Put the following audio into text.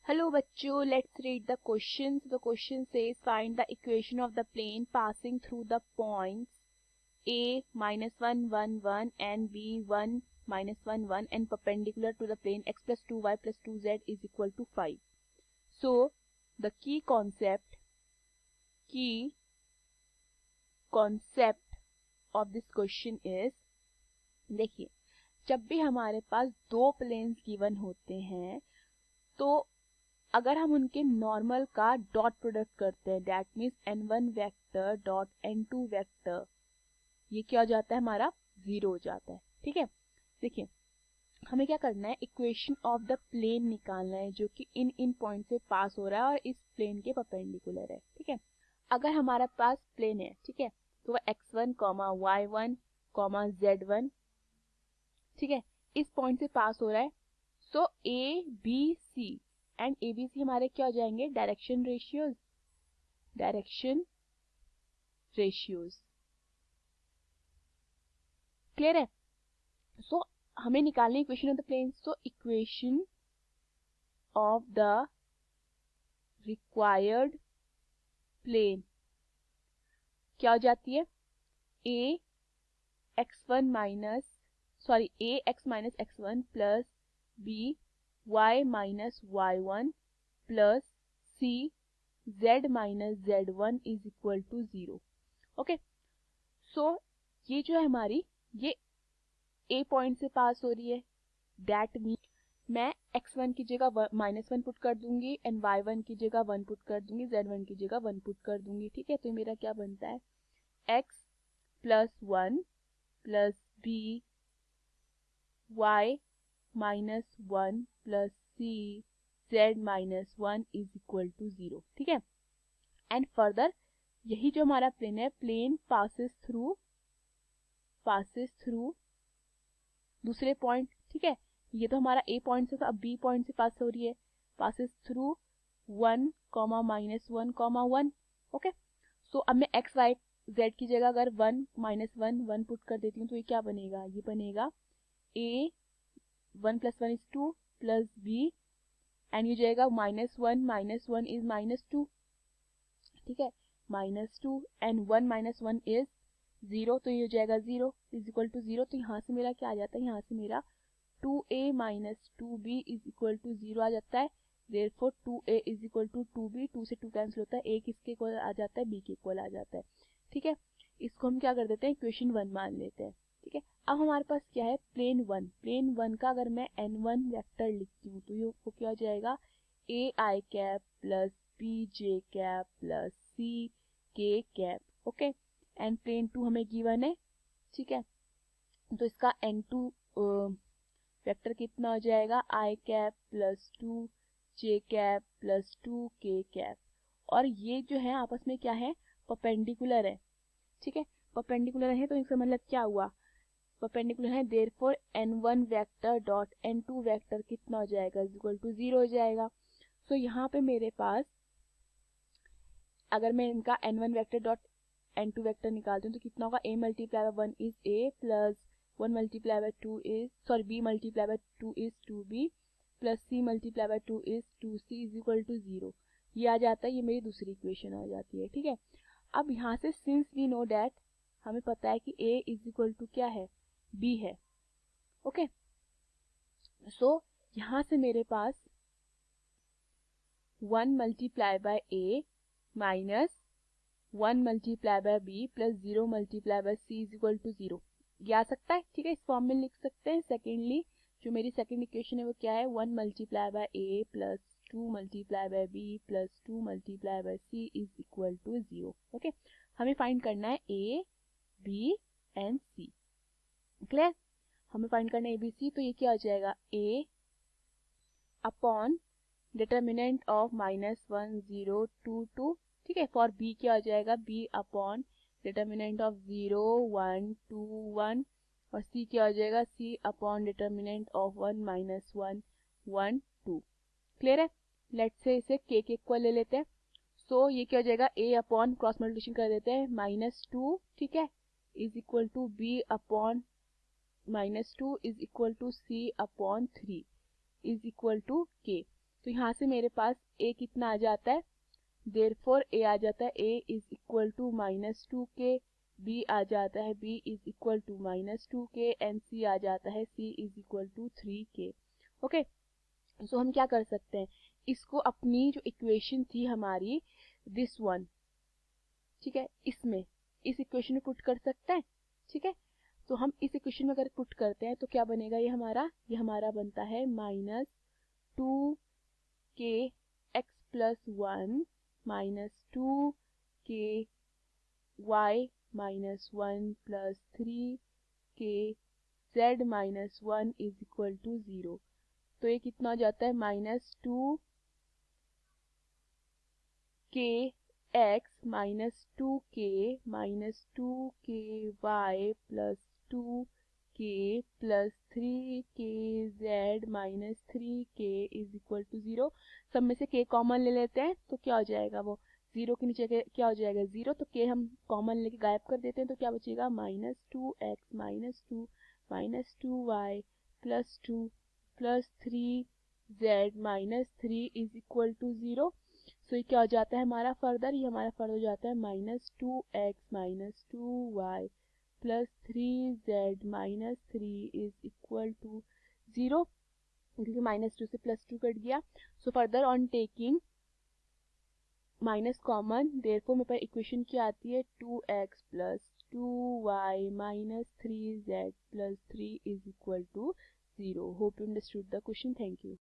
Hello bachcho, let's read the questions. The question says find the equation of the plane passing through the points A -1 1 1 and B 1 -1 1 and perpendicular to the plane x plus 2y plus 2z is equal to 5. So the key concept of this question is, देखिए जब भी हमारे पास दो planes given होते हैं तो अगर हम उनके नॉर्मल का डॉट प्रोडक्ट करते हैं that means n1 vector dot n2 vector, ये क्या हो जाता है हमारा 0 हो जाता है। ठीक है, देखिए हमें क्या करना है, इक्वेशन ऑफ द प्लेन निकालना है जो कि इन पॉइंट से पास हो रहा है और इस प्लेन के परपेंडिकुलर है। ठीक है, अगर हमारा पास प्लेन है, ठीक है, तो वह x1 y1 z1, ठीक है, इस पॉइंट से पास हो रहा है। So A B C and A B C हमारे क्या हो जाएंगे, डायरेक्शन रेशियोज। क्लियर है? सो हमें निकालनी equation of the plane. So equation of the required plane क्या हो जाती है, a x minus x one plus b y minus y one plus c z minus z1 is equal to 0। Okay, so ये जो है हमारी, ये ए point से पास हो रही है, दैट मीन मैं x1 की जगह -1 पुट कर दूंगी एंड y1 की जगह 1 पुट कर दूंगी, z1 की जगह 1 पुट कर दूंगी। ठीक है, तो मेरा क्या बनता है, x plus 1 plus b y minus 1 plus c z minus 1 is equal to 0। ठीक है, एंड फर्दर यही जो हमारा प्लेन है, प्लेन पासेस थ्रू दूसरे पॉइंट। ठीक है, ये तो हमारा ए पॉइंट से था, अब बी पॉइंट से पास हो रही है, पासेस थ्रू 1 -1 1। ओके, सो अब मैं एक्स वाई जेड की जगह अगर 1 -1 पुट कर देती हूँ तो ये क्या बनेगा, ये बनेगा ए 1 + 1 इज 2 प्लस बी एंड ये जाएगा -1 इज -2। ठीक है, -2 एंड 1 - 1 इज 0, तो ये हो जाएगा 0 इज इक्वल टू 0। तो यहाँ से मेरा क्या आ जाता है, यहाँ से मेरा 2a minus 2b is equal to 0 आ जाता है। Therefore 2a is equal to 2b, 2 से 2 कैंसिल होता है, a किसके इक्वल आ जाता है, b के इक्वल आ जाता है। ठीक है, इसको हम क्या कर देते हैं, इक्वेशन 1 मान लेते हैं। ठीक है, अब हमारे पास क्या है, प्लेन 1 का अगर मैं n1 वेक्टर लिखती हूँ तो ये वो क्या हो जाएगा, a i cap plus b j cap plus c k cap. Okay, and plane 2 हमें गिवन है। ठीक है, तो इसका n2 वेक्टर कितना हो जाएगा, i cap plus 2 j cap plus 2 k cap, और ये जो है आपस में क्या है, परपेंडिकुलर है। ठीक है, परपेंडिकुलर है तो इसका मतलब क्या हुआ, परपेंडिकुलर है, therefore n1 vector dot n2 vector कितना हो जाएगा, इज इक्वल टू 0 हो जाएगा। सो यहाँ पे मेरे पास अगर मैं इनका n1 vector dot n2 vector निकालती हूँ तो कितना होगा, a multiply by 1 is a plus 1 multiply by 2 is b multiply by 2 is 2b plus c multiply by 2 is 2c is equal to 0। ये आ जाता है, ये मेरी दूसरी इक्वेशन आ जाती है। ठीक है, अब यहाँ से सिंस वी नो दैट, हमें पता है कि a इज इक्वल टू क्या है, b है। ओके, सो यहाँ से मेरे पास 1 multiply by a minus 1 multiply by b plus 0 multiply by c is equal to 0, ये आ सकता है। ठीक है, इस फॉर्म में लिख सकते हैं। सेकेंडली जो मेरी सेकेंड इक्वेशन है वो क्या है, 1 multiply by a plus 2 multiply by b plus 2 multiply by c is equal to 0। Okay, हमें फाइंड करना है a b and c। Clear, हमें फाइंड करना है a b c, तो ये क्या हो जाएगा, a अपॉन डिटर्मिनेंट ऑफ -1 0 2 2। ठीक है, फॉर b क्या हो जाएगा, b अपॉन डिटर्मिनेंट ऑफ 0 1 2 1, और c क्या हो जाएगा, c upon determinant of 1 -1 1 2। Clear है, लेट्स से इसे k के इक्वल ले लेते हैं। सो ये क्या हो जाएगा, a अपॉन क्रॉस मल्टीप्लिकेशन कर देते हैं -2, ठीक है, is equal to b upon -2 is equal to c upon 3 is equal to k। तो यहाँ से मेरे पास a कितना आ जाता है, देयरफॉर a आ जाता है a is equal to -2k, b आ जाता है b is equal to -2k and c आ जाता है c is equal to 3k। Okay, so हम क्या कर सकते हैं, इसको अपनी जो इक्वेशन थी हमारी दिस वन, ठीक है, इसमें इस इक्वेशन में पुट कर सकते हैं। ठीक है, तो हम इस इक्वेशन में अगर पुट करते हैं तो क्या बनेगा, ये हमारा बनता है -2k x plus 1 -2k y minus 1 plus 3k z minus 1 is equal to 0। तो ये कितना हो जाता है, -2k x -2k y plus 2k plus 3k z minus 3k is equal to 0। सब में से k कॉमन ले लेते हैं तो क्या हो जाएगा, वो 0 के नीचे क्या हो जाएगा 0, तो k हम कॉमन लेके गायब कर देते हैं तो क्या बचेगा, -2x -2y plus 2 plus 3z minus 3 is equal to 0। So ये क्या हो जाता है हमारा फर्दर, ये हमारा फर्दर हो जाता है -2x -2y plus 3z minus 3 is equal to 0, क्योंकि -2 से +2 कट गया। So further on taking minus common, therefore मेरे पास इक्वेशन क्या आती है, 2x plus 2y minus 3z plus 3 is equal to 0। Hope you understood the question, thank you.